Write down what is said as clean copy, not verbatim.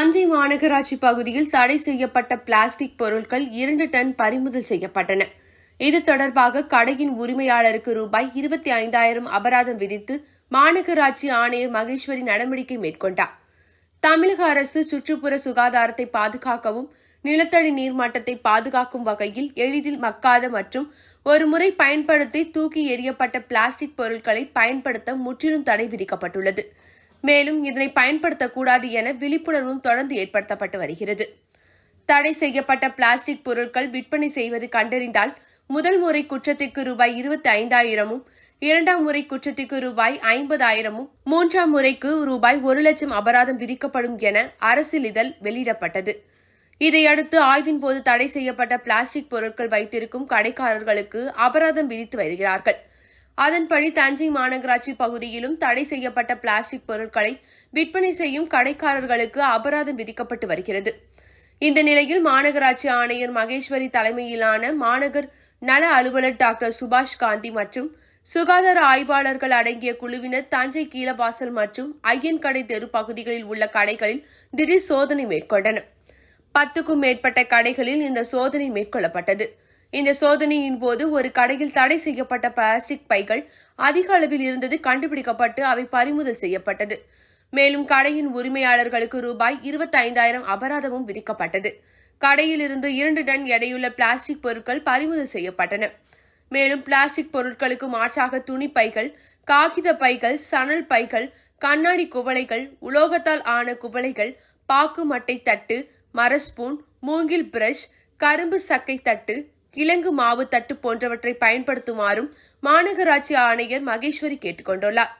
தஞ்சை மாநகராட்சி பகுதியில் தடை செய்யப்பட்ட பிளாஸ்டிக் பொருட்கள் 2 டன் பறிமுதல் செய்யப்பட்டன. இது தொடர்பாக கடையின் உரிமையாளருக்கு ரூபாய் 25,000 அபராதம் விதித்து மாநகராட்சி ஆணையர் மகேஸ்வரி நடவடிக்கை மேற்கொண்டார். தமிழக அரசு சுற்றுப்புற சுகாதாரத்தை பாதுகாக்கவும் நிலத்தடி நீர்மட்டத்தை பாதுகாக்கும் வகையில் எளிதில் மக்காத மற்றும் ஒருமுறை பயன்படுத்தி தூக்கி எறியப்பட்ட பிளாஸ்டிக் பொருட்களை பயன்படுத்த முற்றிலும் தடை விதிக்கப்பட்டுள்ளது. மேலும் இதனை பயன்படுத்தக்கூடாது என விழிப்புணர்வும் தொடர்ந்து ஏற்படுத்தப்பட்டு வருகிறது. தடை செய்யப்பட்ட பிளாஸ்டிக் பொருட்கள் விற்பனை செய்வது கண்டறிந்தால் முதல் முறை குற்றத்திற்கு ரூபாய் 25,000, இரண்டாம் முறை குற்றத்திற்கு ரூபாய் 50,000, மூன்றாம் முறைக்கு ரூபாய் 1,00,000 அபராதம் விதிக்கப்படும் என அரசிதழ் வெளியிடப்பட்டது. இதையடுத்து ஆய்வின் போது தடை செய்யப்பட்ட பிளாஸ்டிக் பொருட்கள் வைத்திருக்கும் கடைக்காரர்களுக்கு அபராதம் விதித்து வருகிறார்கள். அதன்படி தஞ்சை மாநகராட்சி பகுதியிலும் தடை செய்யப்பட்ட பிளாஸ்டிக் பொருட்களை விற்பனை செய்யும் கடைக்காரர்களுக்கு அபராதம் விதிக்கப்பட்டு வருகிறது. இந்த நிலையில் மாநகராட்சி ஆணையர் மகேஸ்வரி தலைமையிலான மாநகர் நல அலுவலர் டாக்டர் சுபாஷ் காந்தி மற்றும் சுகாதார ஆய்வாளர்கள் அடங்கிய குழுவினர் தஞ்சை கீழவாசல் மற்றும் ஐயன்கடை தெரு பகுதிகளில் உள்ள கடைகளில் திடீர் சோதனை மேற்கொண்டனர். 10க்கும் மேற்பட்ட கடைகளில் இந்த சோதனை மேற்கொள்ளப்பட்டது. இந்த சோதனையின் போது ஒரு கடையில் தடை செய்யப்பட்ட பிளாஸ்டிக் பைகள் அதிக அளவில் இருந்தது கண்டுபிடிக்கப்பட்டு அவை பறிமுதல் செய்யப்பட்டது. மேலும் கடையின் உரிமையாளர்களுக்கு ரூபாய் 25,000 அபராதமும் விதிக்கப்பட்டது. கடையில் இருந்து 2 டன் எடையுள்ள பிளாஸ்டிக் பொருட்கள் பறிமுதல் செய்யப்பட்டன. மேலும் பிளாஸ்டிக் பொருட்களுக்கு மாற்றாக துணி பைகள், காகித பைகள், சணல் பைகள், கண்ணாடி குவளைகள், உலோகத்தால் ஆன குவளைகள், பாக்கு மட்டை தட்டு, மரஸ்பூன், மூங்கில் பிரஷ், கரும்பு சக்கை தட்டு, கிழங்கு மாவு தட்டு போன்றவற்றை பயன்படுத்துமாறும் மாநகராட்சி ஆணையர் மகேஸ்வரி கேட்டுக் கொண்டுள்ளார்.